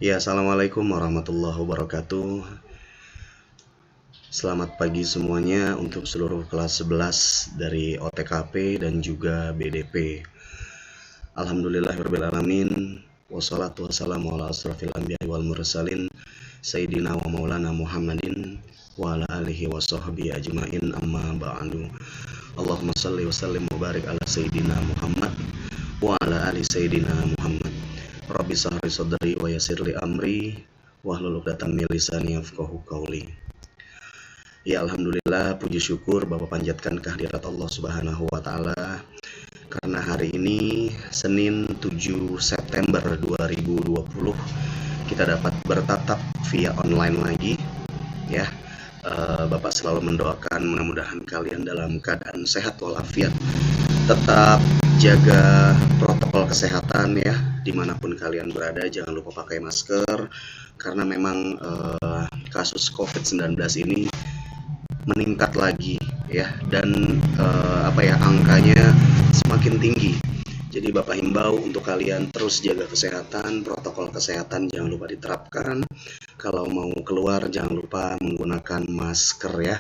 Ya, assalamualaikum warahmatullahi wabarakatuh. Selamat pagi semuanya untuk seluruh kelas 11 dari OTKP dan juga BDP. Alhamdulillahirrahmanirrahim. Wassalatu wassalamu ala asrafil anbiya wal mursalin Sayyidina wa maulana Muhammadin wa ala alihi wa sahbihi ajmain amma ba'du. Allahumma salli wa sallim wa barik ala Sayyidina Muhammad wa ala ali Sayyidina Muhammad. Rabbi sahri sadri wa yassirli amri wahlul 'uqdatam min lisani yafqahu qawli. Ya, alhamdulillah, puji syukur Bapak panjatkan kehadirat Allah Subhanahu wa taala karena hari ini Senin 7 September 2020 kita dapat bertatap via online lagi ya. Bapak selalu mendoakan mudah-mudahan kalian dalam keadaan sehat walafiat, tetap jaga protokol kesehatan ya, dimanapun kalian berada. Jangan lupa pakai masker karena memang kasus COVID-19 ini meningkat lagi ya, dan angkanya semakin tinggi. Jadi Bapak himbau untuk kalian terus jaga kesehatan, protokol kesehatan jangan lupa diterapkan. Kalau mau keluar jangan lupa menggunakan masker ya.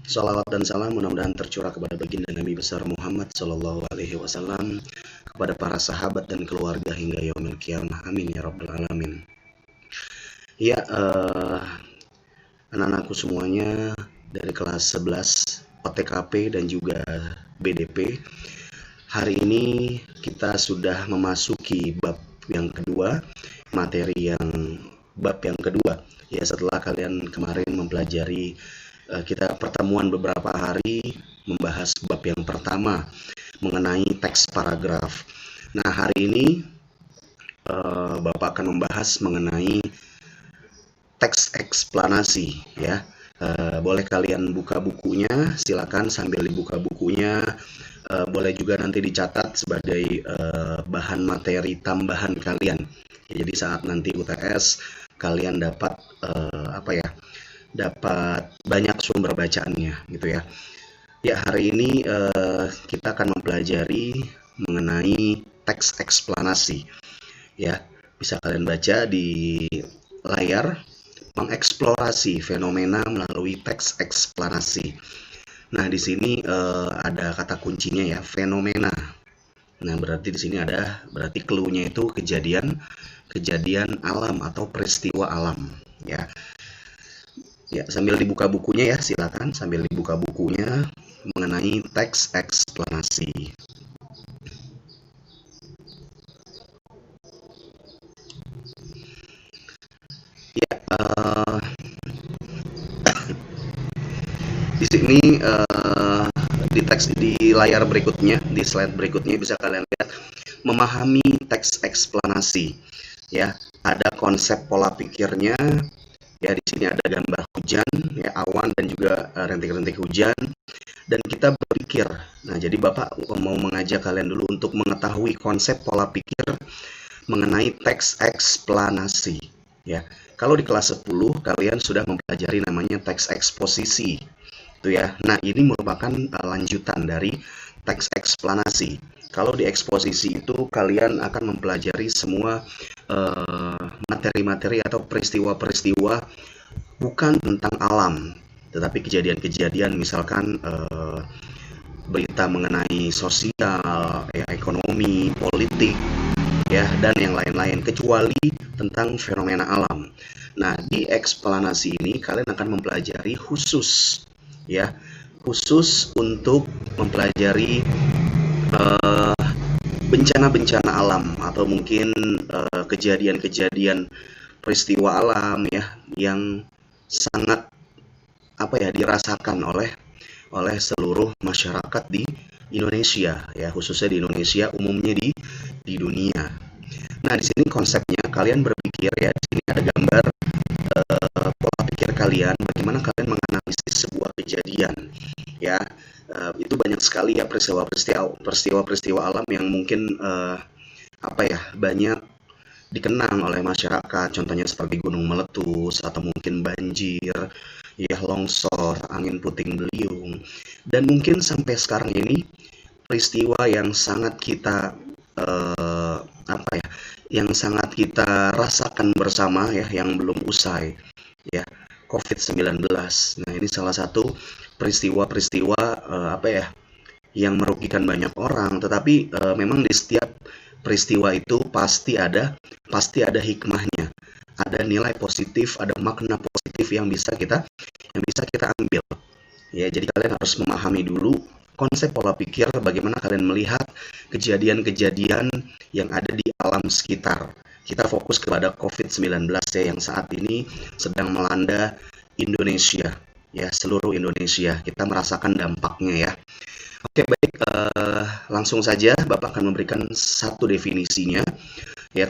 Salawat dan salam mudah-mudahan tercurah kepada baginda Nabi besar Muhammad Shallallahu Alaihi Wasallam, kepada para sahabat dan keluarga hingga yaumil qiyamah. Amin ya rabbal alamin. Ya, anak-anakku semuanya dari kelas 11 OTKP dan juga BDP. Hari ini kita sudah memasuki bab yang kedua, materi yang bab yang kedua. Ya, setelah kalian kemarin mempelajari, kita pertemuan beberapa hari membahas bab yang pertama mengenai teks paragraf. Nah, hari ini Bapak akan membahas mengenai teks eksplanasi ya. Boleh kalian buka bukunya, silakan sambil dibuka bukunya. Boleh juga nanti dicatat sebagai bahan materi tambahan kalian. Jadi saat nanti UTS kalian dapat dapat banyak sumber bacaannya gitu ya. Ya, hari ini kita akan mempelajari mengenai teks eksplanasi ya. Bisa kalian baca di layar, mengeksplorasi fenomena melalui teks eksplanasi. Nah, di sini ada kata kuncinya ya, fenomena. Nah, berarti di sini ada, berarti clue-nya itu kejadian alam atau peristiwa alam ya. Ya, sambil dibuka bukunya ya, silakan sambil dibuka bukunya mengenai teks eksplanasi. Ya, di sini di teks di layar berikutnya, di slide berikutnya bisa kalian lihat memahami teks eksplanasi ya. Ada konsep pola pikirnya ya. Di sini ada gambar hujan ya, awan dan juga rintik-rintik hujan, dan kita berpikir. Nah, jadi Bapak mau mengajak kalian dulu untuk mengetahui konsep pola pikir mengenai teks eksplanasi ya. Kalau di kelas 10 kalian sudah mempelajari namanya teks eksposisi itu ya. Nah, ini merupakan lanjutan dari teks eksplanasi. Kalau di eksposisi itu kalian akan mempelajari semua materi-materi atau peristiwa-peristiwa bukan tentang alam, tetapi kejadian-kejadian, misalkan berita mengenai sosial, ya, ekonomi, politik, ya, dan yang lain-lain, kecuali tentang fenomena alam. Nah, di eksplanasi ini kalian akan mempelajari khusus ya, khusus untuk mempelajari bencana-bencana alam atau mungkin kejadian-kejadian peristiwa alam ya yang sangat dirasakan oleh seluruh masyarakat di Indonesia ya, khususnya di Indonesia, umumnya di dunia. Nah, di sini konsepnya kalian berpikir ya, di sini ada gambar pola pikir kalian, bagaimana kalian menganalisis sebuah kejadian ya. Itu banyak sekali ya peristiwa-peristiwa alam yang mungkin banyak dikenang oleh masyarakat, contohnya seperti gunung meletus atau mungkin banjir ya, longsor, angin puting beliung, dan mungkin sampai sekarang ini peristiwa yang sangat kita apa ya, yang sangat kita rasakan bersama ya, yang belum usai ya, COVID-19. Nah, ini salah satu peristiwa-peristiwa apa ya, yang merugikan banyak orang, tetapi memang di setiap peristiwa itu pasti ada hikmahnya, ada nilai positif, ada makna positif yang bisa kita ambil. Ya, jadi kalian harus memahami dulu konsep pola pikir, bagaimana kalian melihat kejadian-kejadian yang ada di alam sekitar. Kita fokus kepada COVID-19 ya, yang saat ini sedang melanda Indonesia, ya, seluruh Indonesia. Kita merasakan dampaknya ya. Oke, baik, langsung saja Bapak akan memberikan satu definisinya ya,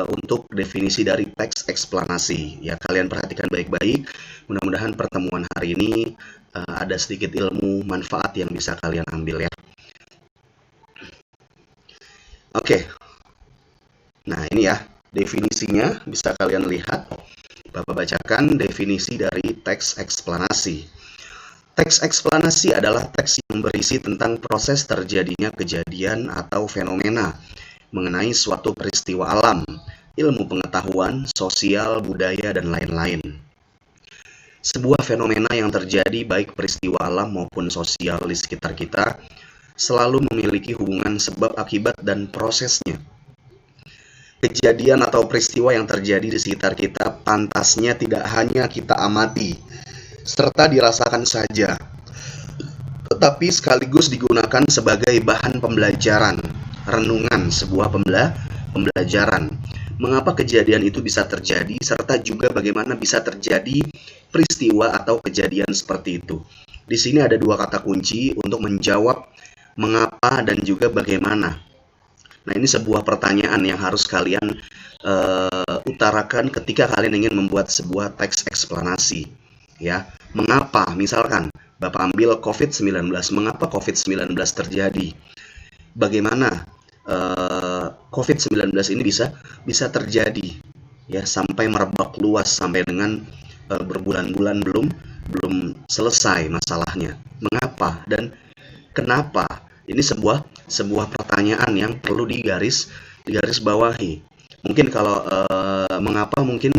untuk definisi dari teks eksplanasi. Ya, kalian perhatikan baik-baik. Mudah-mudahan pertemuan hari ini ada sedikit ilmu manfaat yang bisa kalian ambil ya. Oke. Nah, ini ya definisinya, bisa kalian lihat. Bapak bacakan definisi dari teks eksplanasi. Teks eksplanasi adalah teks yang berisi tentang proses terjadinya kejadian atau fenomena mengenai suatu peristiwa alam, ilmu pengetahuan, sosial, budaya, dan lain-lain. Sebuah fenomena yang terjadi, baik peristiwa alam maupun sosial di sekitar kita, selalu memiliki hubungan sebab akibat dan prosesnya. Kejadian atau peristiwa yang terjadi di sekitar kita pantasnya tidak hanya kita amati serta dirasakan saja, tetapi sekaligus digunakan sebagai bahan pembelajaran, renungan sebuah pembelajaran. Mengapa kejadian itu bisa terjadi, serta juga bagaimana bisa terjadi peristiwa atau kejadian seperti itu. Di sini ada dua kata kunci untuk menjawab mengapa dan juga bagaimana. Nah, ini sebuah pertanyaan yang harus kalian utarakan ketika kalian ingin membuat sebuah teks eksplanasi. Ya, mengapa? Misalkan Bapak ambil COVID-19, mengapa COVID-19 terjadi? Bagaimana COVID-19 ini bisa terjadi ya, sampai merebak luas sampai dengan berbulan-bulan belum selesai masalahnya. Mengapa dan kenapa? Ini sebuah pertanyaan yang perlu digaris bawahi. Mungkin kalau mengapa, mungkin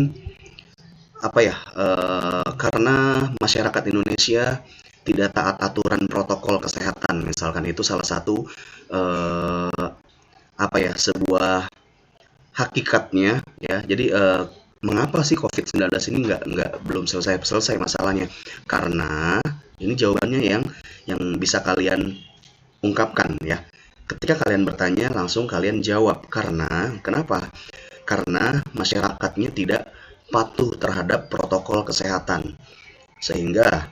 apa ya, karena masyarakat Indonesia tidak taat aturan protokol kesehatan, misalkan. Itu salah satu apa ya, sebuah hakikatnya ya. Jadi mengapa sih COVID-19 ini belum selesai masalahnya? Karena ini jawabannya yang bisa kalian ungkapkan ya. Ketika kalian bertanya, langsung kalian jawab. Kenapa? Karena masyarakatnya tidak patuh terhadap protokol kesehatan, sehingga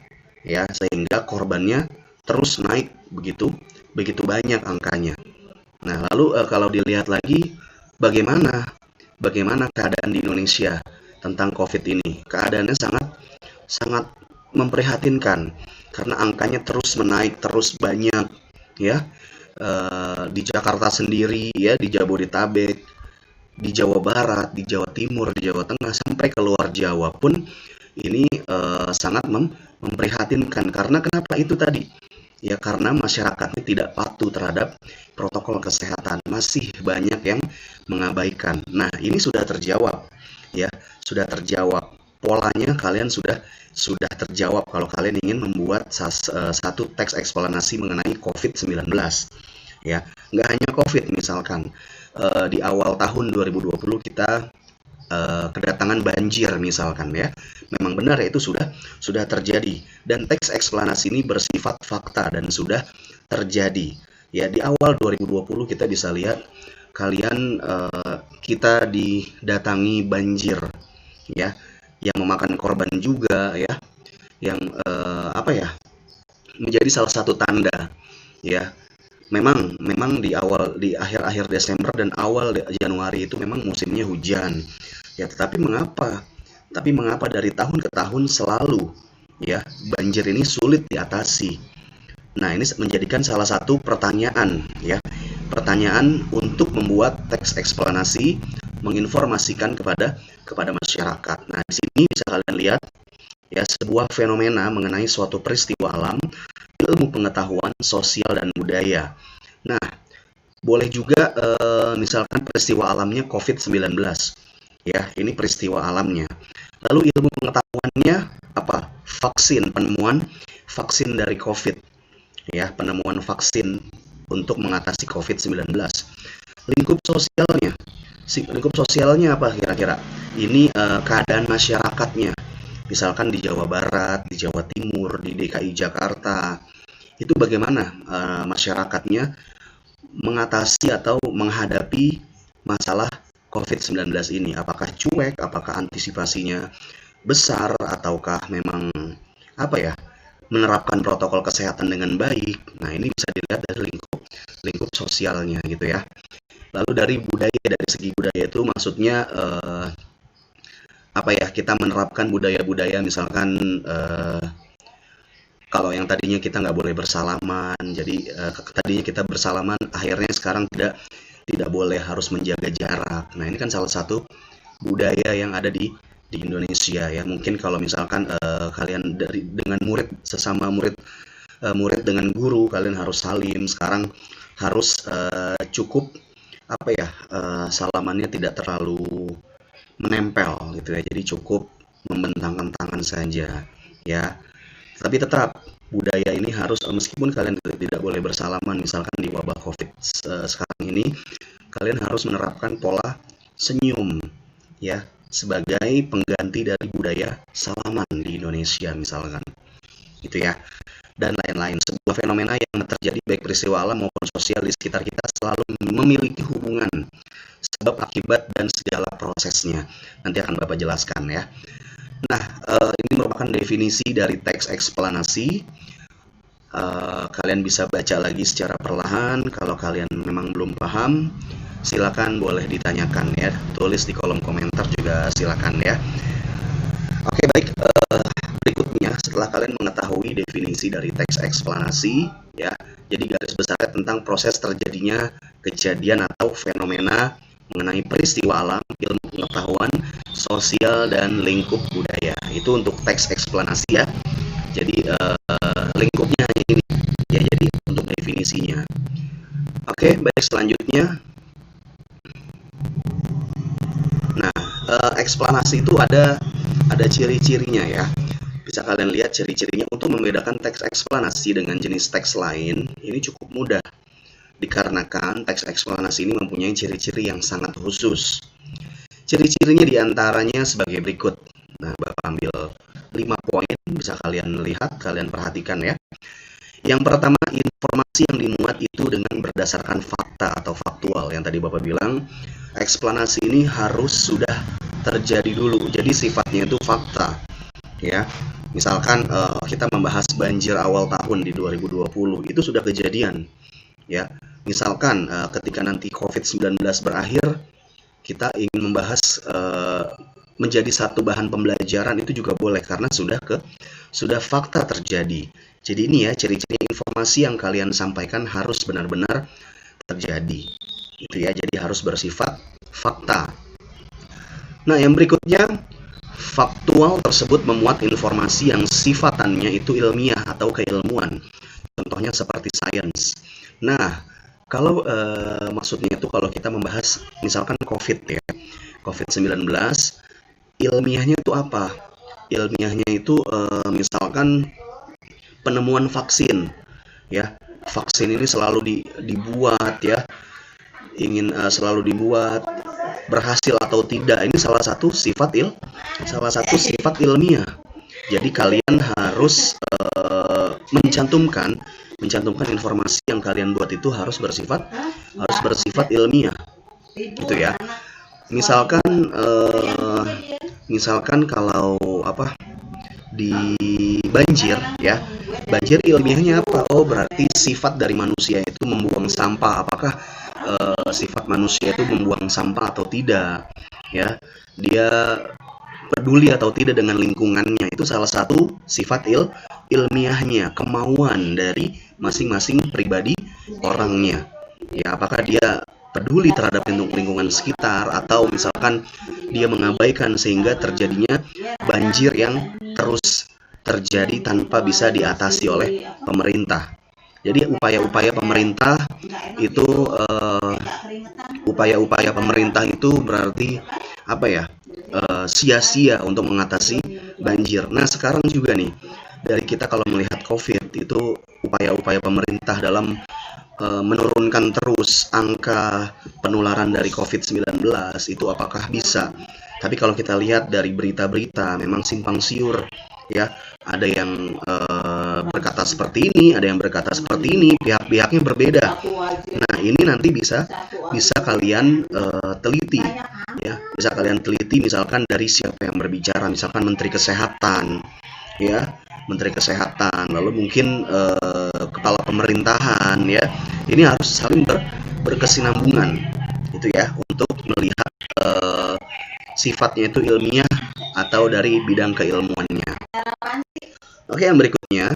korbannya terus naik begitu banyak angkanya. Nah, lalu kalau dilihat lagi bagaimana keadaan di Indonesia tentang COVID ini, keadaannya sangat memprihatinkan karena angkanya terus menaik, terus banyak ya. Di Jakarta sendiri ya, di Jabodetabek, di Jawa Barat, di Jawa Timur, di Jawa Tengah, sampai ke luar Jawa pun ini sangat memprihatinkan. Karena kenapa itu tadi? Ya, karena masyarakatnya tidak patuh terhadap protokol kesehatan. Masih banyak yang mengabaikan. Nah, ini sudah terjawab ya, sudah terjawab. Polanya kalian sudah terjawab kalau kalian ingin membuat satu teks eksplanasi mengenai COVID-19 ya. Nggak hanya COVID, misalkan di awal tahun 2020 kita kedatangan banjir misalkan ya. Memang benar ya, itu sudah terjadi, dan teks eksplanasi ini bersifat fakta dan sudah terjadi. Ya, di awal 2020 kita bisa lihat kalian kita didatangi banjir ya, yang memakan korban juga ya, yang apa ya, menjadi salah satu tanda ya. Memang di akhir-akhir Desember dan awal Januari itu memang musimnya hujan ya, tetapi mengapa dari tahun ke tahun selalu ya banjir ini sulit diatasi? Nah, ini menjadikan salah satu pertanyaan ya, pertanyaan untuk membuat teks eksplanasi, menginformasikan kepada masyarakat. Nah, di sini bisa kalian lihat ya, sebuah fenomena mengenai suatu peristiwa alam, ilmu pengetahuan, sosial, dan budaya. Nah, Boleh juga misalkan peristiwa alamnya COVID-19. Ya, ini peristiwa alamnya. Lalu ilmu pengetahuannya apa? Vaksin, penemuan vaksin dari COVID. Ya, penemuan vaksin untuk mengatasi COVID-19. Lingkup sosialnya. Lingkup sosialnya apa kira-kira? Ini keadaan masyarakatnya. Misalkan di Jawa Barat, di Jawa Timur, di DKI Jakarta. Itu bagaimana masyarakatnya mengatasi atau menghadapi masalah COVID-19 ini. Apakah cuek, apakah antisipasinya besar, ataukah memang apa ya, menerapkan protokol kesehatan dengan baik. Nah, ini bisa dilihat dari lingkup sosialnya gitu ya. Lalu dari budaya, dari segi budaya itu maksudnya apa ya, kita menerapkan budaya-budaya misalkan kalau yang tadinya kita nggak boleh bersalaman, jadi tadinya kita bersalaman, akhirnya sekarang tidak boleh, harus menjaga jarak. Nah, ini kan salah satu budaya yang ada di Indonesia ya. Mungkin kalau misalkan kalian dengan murid, sesama murid, murid dengan guru, kalian harus salim. Sekarang harus cukup apa ya, salamannya tidak terlalu menempel gitu ya. Jadi cukup membentangkan tangan saja ya. Tapi tetap budaya ini harus, meskipun kalian tidak boleh bersalaman, misalkan di wabah COVID sekarang ini, kalian harus menerapkan pola senyum ya, sebagai pengganti dari budaya salaman di Indonesia misalkan. Gitu ya. Dan lain-lain. Sebuah fenomena yang terjadi baik peristiwa alam maupun sosial di sekitar kita selalu memiliki hubungan sebab akibat dan segala prosesnya. Nanti akan Bapak jelaskan ya. Nah, ini merupakan definisi dari teks eksplanasi. Kalian bisa baca lagi secara perlahan. Kalau kalian memang belum paham, silakan boleh ditanyakan ya. Tulis di kolom komentar juga silakan ya. Oke, baik. Berikutnya, setelah kalian mengetahui definisi dari teks eksplanasi, ya, jadi garis besarnya tentang proses terjadinya kejadian atau fenomena mengenai peristiwa alam, ilmu pengetahuan, sosial, dan lingkup budaya. Itu untuk teks eksplanasi ya. Jadi lingkupnya hanya ini ya, jadi untuk definisinya. Oke, baik, selanjutnya. Nah, eksplanasi itu ada ciri-cirinya ya. Bisa kalian lihat ciri-cirinya. Untuk membedakan teks eksplanasi dengan jenis teks lain, ini cukup mudah. Dikarenakan teks eksplanasi ini mempunyai ciri-ciri yang sangat khusus. Ciri-cirinya diantaranya sebagai berikut. Nah, Bapak ambil 5 poin, bisa kalian lihat, kalian perhatikan ya. Yang pertama, informasi yang dimuat itu dengan berdasarkan fakta atau faktual. Yang tadi Bapak bilang, eksplanasi ini harus sudah terjadi dulu. Jadi sifatnya itu fakta. Ya, misalkan kita membahas banjir awal tahun di 2020, itu sudah kejadian. Ya, misalkan ketika nanti COVID-19 berakhir, kita ingin membahas menjadi satu bahan pembelajaran, itu juga boleh karena sudah fakta terjadi. Jadi ini ya ciri-ciri informasi yang kalian sampaikan harus benar-benar terjadi. Itu ya, jadi harus bersifat fakta. Nah, yang berikutnya, faktual tersebut memuat informasi yang sifatannya itu ilmiah atau keilmuan. Contohnya seperti sains. Nah, kalau maksudnya itu kalau kita membahas misalkan COVID ya, COVID-19, ilmiahnya itu apa? Ilmiahnya itu misalkan penemuan vaksin ya. Vaksin ini selalu dibuat ya, ingin selalu dibuat, berhasil atau tidak, ini salah satu sifat ilmiah. Jadi kalian harus mencantumkan informasi yang kalian buat itu harus bersifat ilmiah, gitu ya. Misalkan kalau apa, di banjir ya, banjir ilmiahnya apa? Oh, berarti sifat dari manusia itu membuang sampah. Apakah sifat manusia itu membuang sampah atau tidak ya, dia peduli atau tidak dengan lingkungannya, itu salah satu sifat ilmiahnya, kemauan dari masing-masing pribadi orangnya ya. Apakah dia peduli terhadap lingkungan sekitar, atau misalkan dia mengabaikan sehingga terjadinya banjir yang terus terjadi tanpa bisa diatasi oleh pemerintah. Jadi upaya-upaya pemerintah itu berarti apa ya, sia-sia untuk mengatasi banjir. Nah sekarang juga nih dari kita kalau melihat COVID itu upaya-upaya pemerintah dalam menurunkan terus angka penularan dari COVID-19 itu apakah bisa? Tapi kalau kita lihat dari berita-berita memang simpang siur ya, ada yang berkata seperti ini, ada yang berkata seperti ini, pihak-pihaknya berbeda. Nah ini nanti bisa kalian teliti ya, bisa kalian teliti misalkan dari siapa yang berbicara, misalkan Menteri Kesehatan ya, Menteri Kesehatan, lalu mungkin kepala pemerintahan ya, ini harus saling berkesinambungan itu ya, untuk melihat sifatnya itu ilmiah atau dari bidang keilmuannya. Oke, yang berikutnya,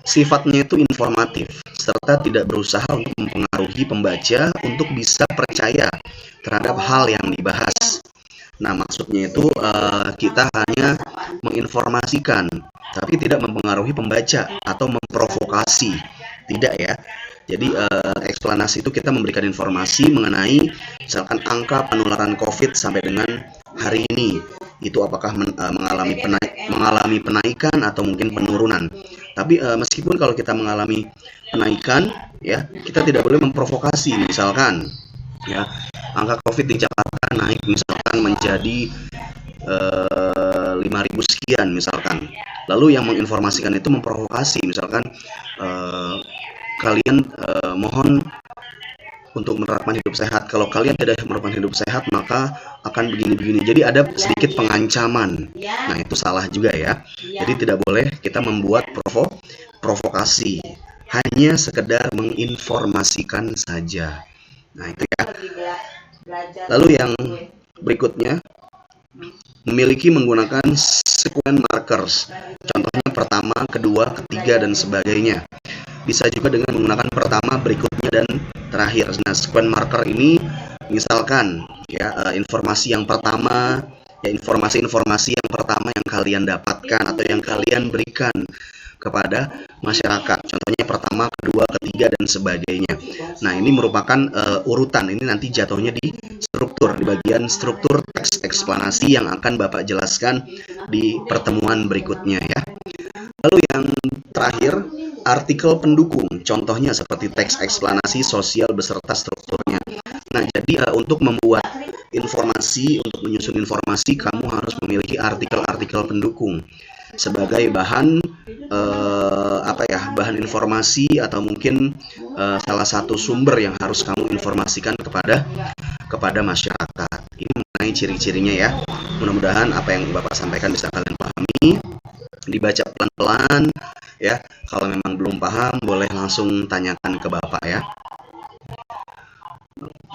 sifatnya itu informatif serta tidak berusaha untuk mempengaruhi pembaca untuk bisa percaya terhadap hal yang dibahas. Nah, maksudnya itu kita hanya menginformasikan, tapi tidak mempengaruhi pembaca atau memprovokasi, tidak ya. Jadi eksplanasi itu kita memberikan informasi mengenai misalkan angka penularan COVID sampai dengan hari ini itu apakah mengalami penaikan atau mungkin penurunan. Tapi meskipun kalau kita mengalami penaikan ya, kita tidak boleh memprovokasi. Misalkan ya, angka COVID di Jakarta naik misalkan menjadi 5.000 sekian misalkan. Lalu yang menginformasikan itu memprovokasi, misalkan kalian mohon untuk menerapkan hidup sehat. Kalau kalian tidak menerapkan hidup sehat, maka akan begini-begini. Jadi ada sedikit pengancaman. Nah, itu salah juga ya. Jadi tidak boleh kita membuat provokasi. Hanya sekedar menginformasikan saja. Nah, itu ya. Lalu yang berikutnya, memiliki menggunakan sequence markers. Contohnya pertama, kedua, ketiga, dan sebagainya. Bisa juga dengan menggunakan pertama, berikutnya, dan terakhir. Nah, sequence marker ini misalkan ya, informasi yang pertama ya, informasi yang pertama yang kalian dapatkan atau yang kalian berikan kepada masyarakat. Contohnya pertama, kedua, ketiga, dan sebagainya. Nah, ini merupakan urutan. Ini nanti jatuhnya di struktur, di bagian struktur teks eksplanasi yang akan Bapak jelaskan di pertemuan berikutnya ya. Lalu yang terakhir, artikel pendukung. Contohnya seperti teks eksplanasi sosial beserta strukturnya. Nah, jadi untuk membuat informasi, untuk menyusun informasi, kamu harus memiliki artikel-artikel pendukung sebagai bahan bahan informasi atau mungkin salah satu sumber yang harus kamu informasikan kepada masyarakat. Ini mengenai ciri-cirinya ya. Mudah-mudahan apa yang Bapak sampaikan bisa kalian pahami. Dibaca pelan-pelan ya. Kalau memang belum paham, boleh langsung tanyakan ke Bapak ya.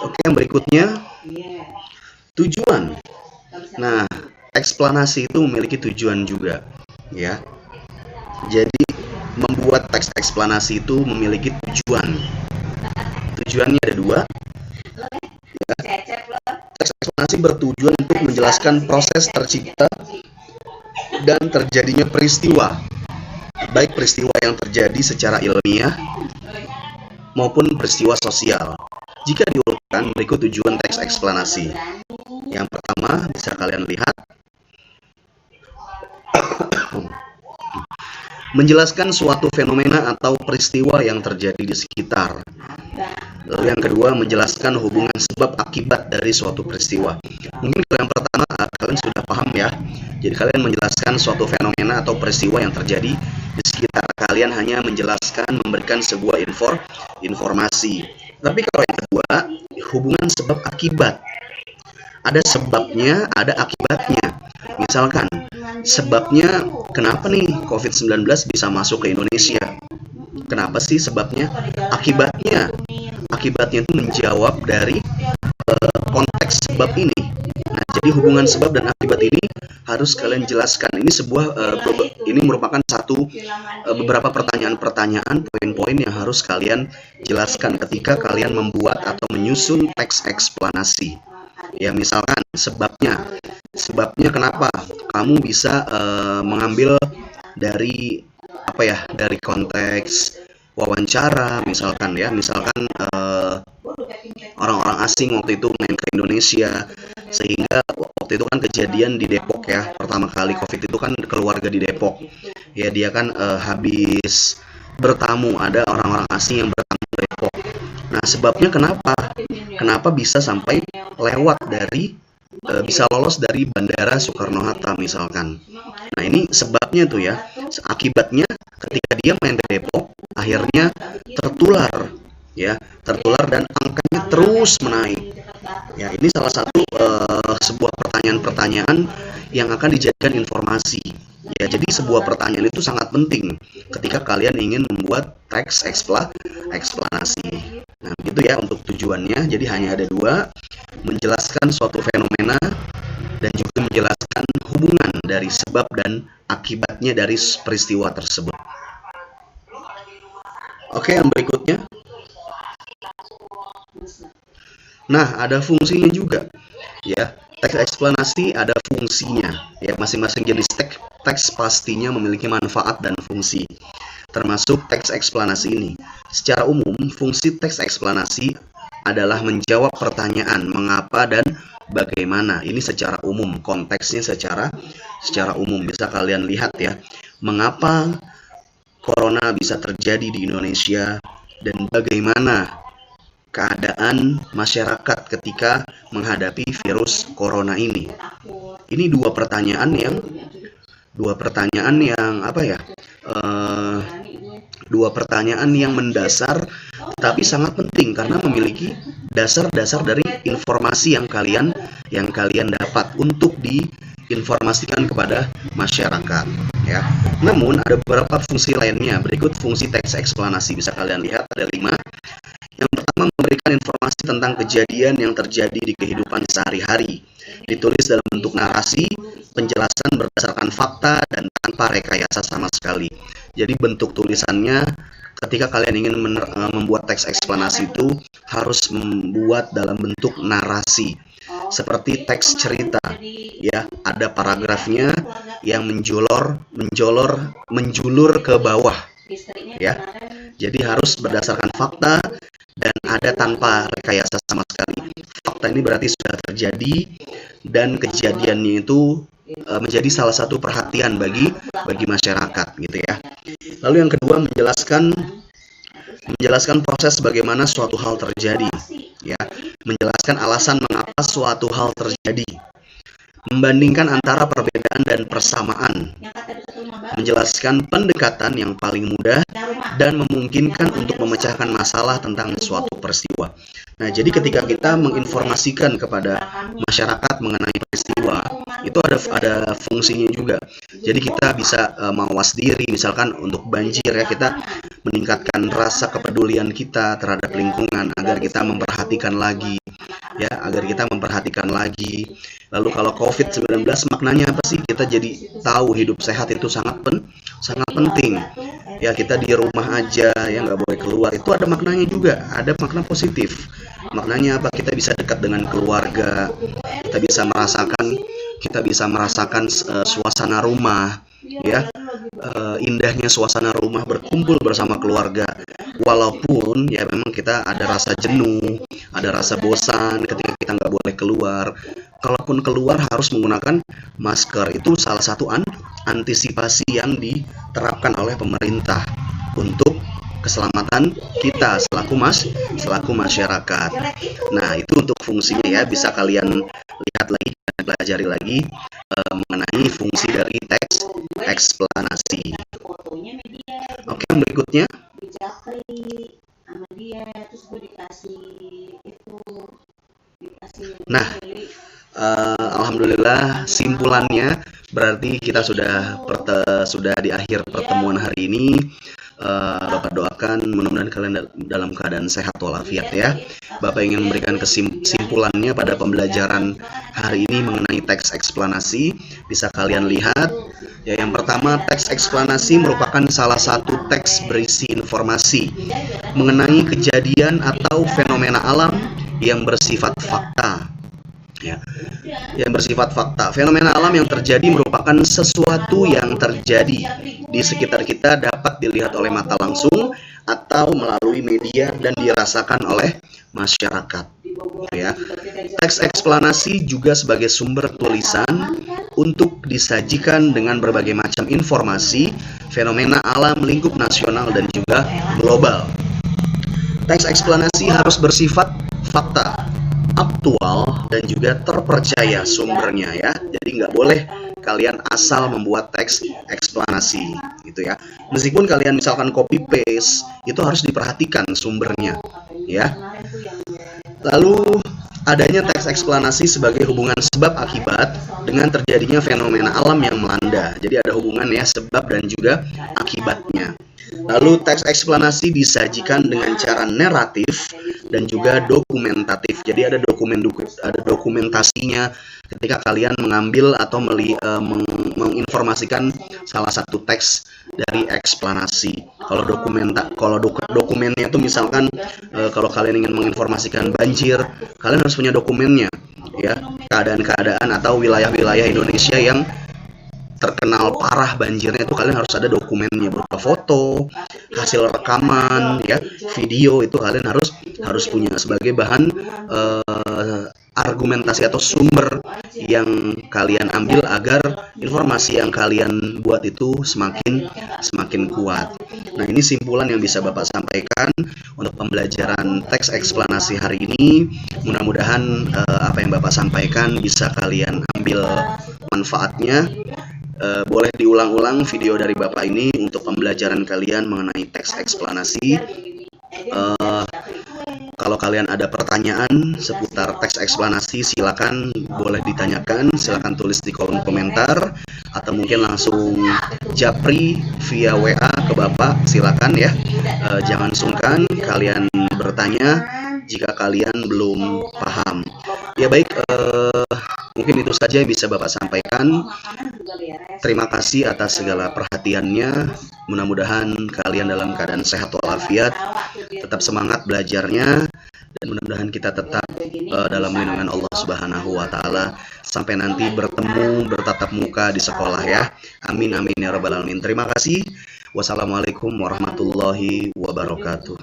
Oke, yang berikutnya, tujuan. Nah, eksplanasi itu memiliki tujuan juga ya. Jadi membuat teks eksplanasi itu memiliki tujuan. Tujuannya ada dua ya. Teks eksplanasi bertujuan untuk menjelaskan proses tercipta dan terjadinya peristiwa, baik peristiwa yang terjadi secara ilmiah maupun peristiwa sosial. Jika diurutkan, berikut tujuan teks eksplanasi. Yang pertama bisa kalian lihat, menjelaskan suatu fenomena atau peristiwa yang terjadi di sekitar. Lalu yang kedua, menjelaskan hubungan sebab akibat dari suatu peristiwa. Mungkin kalau yang pertama kalian sudah paham ya. Jadi kalian menjelaskan suatu fenomena atau peristiwa yang terjadi di sekitar kalian, hanya menjelaskan, memberikan sebuah informasi. Tapi kalau yang kedua, hubungan sebab akibat. Ada sebabnya, ada akibatnya. Misalkan, sebabnya kenapa nih COVID-19 bisa masuk ke Indonesia? Kenapa sih sebabnya? Akibatnya itu menjawab dari konteks sebab ini. Nah, jadi hubungan sebab dan akibat ini harus kalian jelaskan. Ini ini merupakan beberapa pertanyaan-pertanyaan, poin-poin yang harus kalian jelaskan ketika kalian membuat atau menyusun teks eksplanasi. Ya, misalkan sebabnya kenapa kamu bisa mengambil dari dari konteks wawancara misalkan ya, misalkan orang-orang asing waktu itu main ke Indonesia, sehingga waktu itu kan kejadian di Depok ya, pertama kali COVID itu kan keluarga di Depok ya, dia kan habis bertamu, ada orang-orang asing yang bertamu di Depok. Nah, sebabnya kenapa bisa sampai lewat dari bisa lolos dari Bandara Soekarno-Hatta misalkan. Nah, ini sebabnya tuh ya, akibatnya ketika dia main ke Depok akhirnya tertular ya, tertular dan angkanya terus menaik ya. Ini salah satu sebuah pertanyaan-pertanyaan yang akan dijadikan informasi ya. Jadi sebuah pertanyaan itu sangat penting ketika kalian ingin membuat teks eksplanasi. Nah, begitu ya untuk tujuannya. Jadi hanya ada dua, menjelaskan suatu fenomena dan juga menjelaskan hubungan dari sebab dan akibatnya dari peristiwa tersebut. Oke, yang berikutnya. Nah, ada fungsinya juga ya. Teks eksplanasi ada fungsinya ya. Masing-masing jenis teks pastinya memiliki manfaat dan fungsi, termasuk teks eksplanasi ini. Secara umum, fungsi teks eksplanasi adalah menjawab pertanyaan mengapa dan bagaimana. Ini secara umum, konteksnya secara umum. Bisa kalian lihat ya, mengapa corona bisa terjadi di Indonesia dan bagaimana keadaan masyarakat ketika menghadapi virus corona ini. Ini dua pertanyaan yang apa ya? Dua pertanyaan yang mendasar tapi sangat penting karena memiliki dasar-dasar dari informasi yang kalian dapat untuk diinformasikan kepada masyarakat ya. Namun ada beberapa fungsi lainnya. Berikut fungsi teks eksplanasi, bisa kalian lihat ada 5. Yang pertama, memberikan informasi tentang kejadian yang terjadi di kehidupan sehari-hari. Ditulis dalam bentuk narasi, penjelasan berdasarkan fakta dan tanpa rekayasa sama sekali. Jadi bentuk tulisannya ketika kalian ingin membuat teks eksplanasi itu harus membuat dalam bentuk narasi. Seperti teks cerita ya, ada paragrafnya yang menjulur ke bawah ya. Jadi harus berdasarkan fakta dan ada tanpa rekayasa sama sekali. Fakta ini berarti sudah terjadi dan kejadiannya itu menjadi salah satu perhatian bagi masyarakat gitu ya. Lalu yang kedua, menjelaskan proses bagaimana suatu hal terjadi ya, menjelaskan alasan mengapa suatu hal terjadi, membandingkan antara perbedaan dan persamaan, menjelaskan pendekatan yang paling mudah dan memungkinkan untuk memecahkan masalah tentang suatu peristiwa. Nah, jadi ketika kita menginformasikan kepada masyarakat mengenai peristiwa, itu ada fungsinya juga. Jadi kita bisa mawas diri, misalkan untuk banjir ya, kita meningkatkan rasa kepedulian kita terhadap lingkungan agar kita memperhatikan lagi ya, Lalu kalau COVID-19 maknanya apa sih? Kita jadi tahu hidup sehat itu sangat penting. Ya, kita di rumah aja ya, nggak boleh keluar. Itu ada maknanya juga, ada makna positif. Maknanya apa? Kita bisa dekat dengan keluarga, kita bisa merasakan suasana rumah ya, indahnya suasana rumah berkumpul bersama keluarga. Walaupun ya memang kita ada rasa jenuh, ada rasa bosan ketika kita nggak boleh keluar. Kalaupun keluar harus menggunakan masker. Itu salah satu antisipasi yang diterapkan oleh pemerintah untuk keselamatan kita selaku masyarakat. Nah, itu untuk fungsinya ya, bisa kalian lihat lagi dan pelajari lagi mengenai fungsi dari teks eksplanasi. Oke, yang berikutnya. Nah, alhamdulillah simpulannya berarti kita sudah di akhir pertemuan hari ini. Bapak doakan mudah-mudahan kalian dalam keadaan sehat walafiat ya. Bapak ingin memberikan kesimpulannya pada pembelajaran hari ini mengenai teks eksplanasi. Bisa kalian lihat ya, yang pertama, teks eksplanasi merupakan salah satu teks berisi informasi mengenai kejadian atau fenomena alam yang bersifat fakta. Ya, yang bersifat fakta. Fenomena alam yang terjadi merupakan sesuatu yang terjadi di sekitar kita, dapat dilihat oleh mata langsung atau melalui media dan dirasakan oleh masyarakat. Ya, teks eksplanasi juga sebagai sumber tulisan untuk disajikan dengan berbagai macam informasi fenomena alam lingkup nasional dan juga global. Teks eksplanasi harus bersifat fakta, aktual, dan juga terpercaya sumbernya ya. Jadi nggak boleh kalian asal membuat teks eksplanasi gitu ya. Meskipun kalian misalkan copy paste, itu harus diperhatikan sumbernya ya. Lalu adanya teks eksplanasi sebagai hubungan sebab akibat dengan terjadinya fenomena alam yang melanda. Jadi ada hubungan ya, sebab dan juga akibatnya. Lalu teks eksplanasi disajikan dengan cara naratif dan juga dokumentatif. Jadi ada dokumentasinya ketika kalian mengambil atau menginformasikan salah satu teks dari eksplanasi. Kalau dokumennya itu misalkan kalau kalian ingin menginformasikan banjir, kalian harus punya dokumennya ya. Keadaan-keadaan atau wilayah-wilayah Indonesia yang terkenal parah banjirnya itu kalian harus ada dokumennya berupa foto, hasil rekaman, ya, video, itu kalian harus punya sebagai bahan argumentasi atau sumber yang kalian ambil agar informasi yang kalian buat itu semakin kuat. Nah, ini simpulan yang bisa Bapak sampaikan untuk pembelajaran teks eksplanasi hari ini. Mudah-mudahan apa yang Bapak sampaikan bisa kalian ambil manfaatnya. Boleh diulang-ulang video dari Bapak ini untuk pembelajaran kalian mengenai teks eksplanasi. Kalau kalian ada pertanyaan seputar teks eksplanasi, silakan boleh ditanyakan, silakan tulis di kolom komentar atau mungkin langsung japri via WA ke Bapak, silakan ya. Jangan sungkan kalian bertanya jika kalian belum paham. Ya baik, mungkin itu saja yang bisa Bapak sampaikan. Terima kasih atas segala perhatiannya. Mudah-mudahan kalian dalam keadaan sehat walafiat, tetap semangat belajarnya, dan mudah-mudahan kita tetap dalam lindungan Allah Subhanahu wa Ta'ala sampai nanti bertatap muka di sekolah ya. Amin amin ya rabbal alamin. Terima kasih. Wassalamualaikum warahmatullahi wabarakatuh.